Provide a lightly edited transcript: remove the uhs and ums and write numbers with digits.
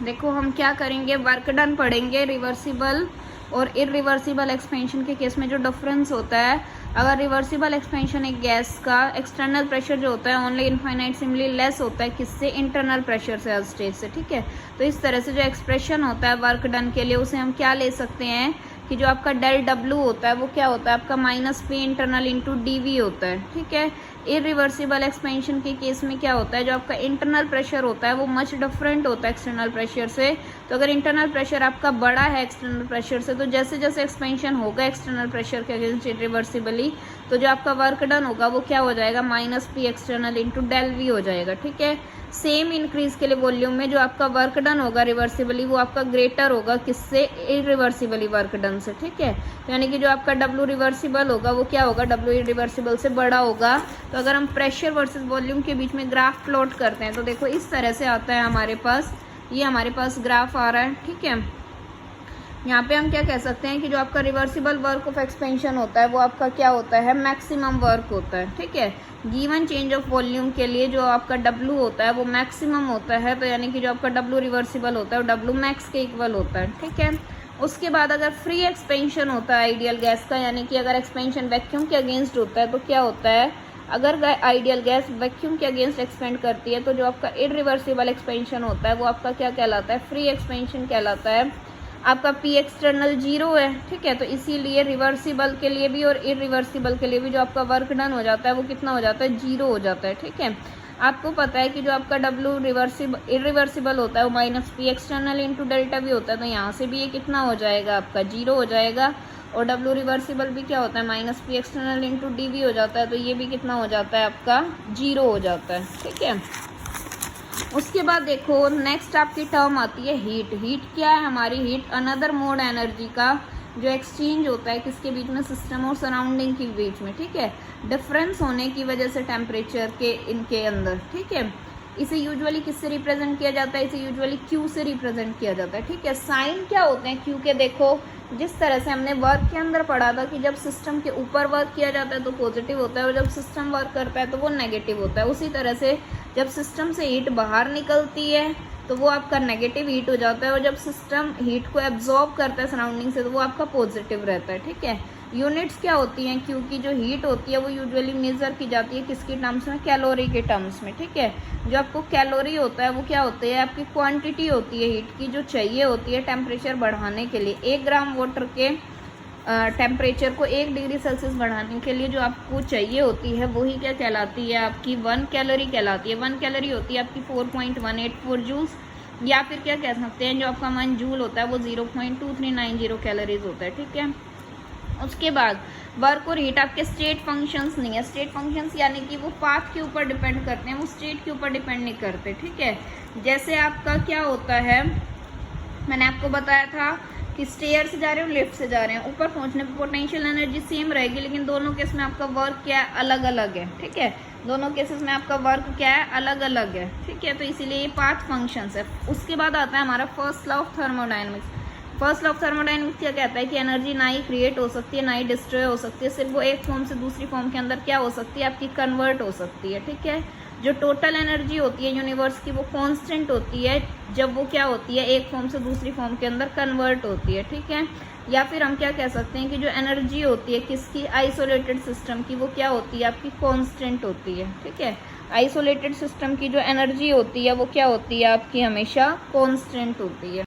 देखो हम क्या करेंगे, वर्क डन पढ़ेंगे। रिवर्सिबल और इरिवर्सिबल एक्सपेंशन के केस में जो डिफरेंस होता है, अगर रिवर्सिबल एक्सपेंशन एक गैस का एक्सटर्नल प्रेशर जो होता है ओनली इनफाइनाइट सिमली लेस होता है किससे, इंटरनल प्रेशर से, हर स्टेज से, ठीक है। तो इस तरह से जो एक्सप्रेशन होता है वर्क डन के लिए, उसे हम क्या ले सकते हैं कि जो आपका डेल डब्ल्यू होता है वो क्या होता है आपका minus p internal into D v होता है, ठीक है। इरिवर्सिबल एक्सपेंशन के केस में क्या होता है, जो आपका इंटरनल प्रेशर होता है वो मच डिफरेंट होता है एक्सटर्नल प्रेशर से। तो अगर इंटरनल प्रेशर आपका बड़ा है एक्सटर्नल प्रेशर से, तो जैसे जैसे एक्सपेंशन होगा एक्सटर्नल प्रेशर के अगेंस्ट इरिवर्सिबली, तो जो आपका वर्क डन होगा वो क्या हो जाएगा, minus P external into del v हो जाएगा, ठीक है। सेम इंक्रीज के लिए वॉल्यूम में जो आपका वर्क डन होगा रिवर्सिबली वो आपका ग्रेटर होगा किससे, इरिवर्सिबली वर्क डन से, ठीक है। तो यानी कि जो आपका डब्ल्यू रिवर्सिबल होगा वो क्या होगा, डब्ल्यू इरिवर्सिबल से बड़ा होगा। तो अगर हम प्रेशर वर्सेस वॉल्यूम के बीच में ग्राफ प्लॉट करते हैं तो देखो इस तरह से आता है हमारे पास, ये हमारे पास ग्राफ आ रहा है, ठीक है। यहाँ पे हम क्या कह सकते हैं कि जो आपका रिवर्सिबल वर्क ऑफ एक्सपेंशन होता है वो आपका क्या होता है, मैक्सिमम वर्क होता है, ठीक है। गिवन चेंज ऑफ वॉल्यूम के लिए जो आपका W होता है वो मैक्सिमम होता है, तो यानी कि जो आपका W रिवर्सिबल होता है वो W मैक्स के इक्वल होता है, ठीक है। उसके बाद अगर फ्री एक्सपेंशन होता है आइडियल गैस का, यानी कि अगर एक्सपेंशन वैक्यूम के अगेंस्ट होता है तो क्या होता है, अगर आइडियल गैस वैक्यूम के अगेंस्ट एक्सपेंड करती है तो जो आपका इरिवर्सिबल एक्सपेंशन होता है वो आपका क्या कहलाता है, फ्री एक्सपेंशन कहलाता है। आपका पी एक्सटर्नल 0 है, ठीक है। तो इसीलिए रिवर्सिबल के लिए भी और इरिवर्सिबल के लिए भी जो आपका वर्क डन हो जाता है वो कितना हो जाता है, 0 हो जाता है, ठीक है। आपको पता है कि जो आपका डब्ल्यू इरिवर्सिबल होता है वो minus P external into delta भी होता है, तो यहाँ से भी ये कितना हो जाएगा आपका, 0 हो जाएगा। और डब्ल्यू रिवर्सिबल भी क्या होता है, minus P external into D V हो जाता है, तो ये भी कितना हो जाता है आपका, 0 हो जाता है, ठीक है। उसके बाद देखो नेक्स्ट आपकी टर्म आती है हीट। हीट क्या है हमारी, हीट अनदर मोड एनर्जी का जो एक्सचेंज होता है किसके बीच में, सिस्टम और सराउंडिंग के बीच में, ठीक है। डिफरेंस होने की वजह से टेम्परेचर के इनके अंदर, ठीक है। इसे यूजुअली किससे रिप्रेजेंट किया जाता है, इसे यूजुअली क्यू से रिप्रेजेंट किया जाता है, ठीक है। साइन क्या होते हैं क्यू के, देखो जिस तरह से हमने वर्क के अंदर पढ़ा था कि जब सिस्टम के ऊपर वर्क किया जाता है तो पॉजिटिव होता है और जब सिस्टम वर्क करता है तो वो नेगेटिव होता है। उसी तरह से जब सिस्टम से हीट बाहर निकलती है तो वो आपका नेगेटिव हीट हो जाता है और जब सिस्टम हीट को एब्जॉर्ब करता है सराउंडिंग से तो वो आपका पॉजिटिव रहता है, ठीक है। यूनिट्स क्या होती हैं, क्योंकि जो हीट होती है वो यूजुअली मेजर की जाती है किसकी टर्म्स में, कैलोरी के टर्म्स में, ठीक है। जो आपको कैलोरी होता है वो क्या होती है, आपकी क्वांटिटी होती है हीट की जो चाहिए होती है टेम्परेचर बढ़ाने के लिए। 1 ग्राम वाटर के टेम्परेचर को 1 डिग्री सेल्सियस बढ़ाने के लिए जो आपको चाहिए होती है वही क्या कहलाती है, आपकी 1 कैलोरी कहलाती है। 1 कैलोरी होती है आपकी 4.184 जूल्स, या फिर क्या कह सकते हैं जो आपका 1 जूल होता है वो 0.2390 कैलोरीज होता है, ठीक है। उसके बाद वर्क और हीट आपके स्टेट फंक्शंस नहीं है। स्टेट फंक्शंस यानी कि वो पाथ के ऊपर डिपेंड करते हैं, वो स्टेट के ऊपर डिपेंड नहीं करते, ठीक है। जैसे आपका क्या होता है, मैंने आपको बताया था कि स्टेयर से जा रहे हो लिफ्ट से जा रहे हैं, ऊपर पहुंचने पर पोटेंशियल एनर्जी सेम रहेगी लेकिन दोनों केस में आपका वर्क क्या है, अलग अलग है, ठीक है। दोनों केसेस में आपका वर्क क्या है, अलग अलग है, ठीक है। तो इसीलिए ये पाथ फंक्शंस है। उसके बाद आता है हमारा first law of thermodynamics. First law of thermodynamics क्या कहता है कि एनर्जी ना ही क्रिएट हो सकती है ना ही डिस्ट्रॉय हो सकती है, सिर्फ वो एक फॉर्म से दूसरी फॉर्म के अंदर क्या हो सकती है, आपकी कन्वर्ट हो सकती है, ठीक है। जो टोटल एनर्जी होती है यूनिवर्स की वो कांस्टेंट होती है जब वो क्या होती है, एक फॉर्म से दूसरी फॉर्म के अंदर कन्वर्ट होती है, ठीक है। या फिर हम क्या कह सकते हैं कि जो एनर्जी होती है किसकी, आइसोलेटेड सिस्टम की, वो क्या होती है, आपकी कांस्टेंट होती है, ठीक है। आइसोलेटेड सिस्टम की जो एनर्जी होती है वो क्या होती है, आपकी हमेशा कांस्टेंट होती है।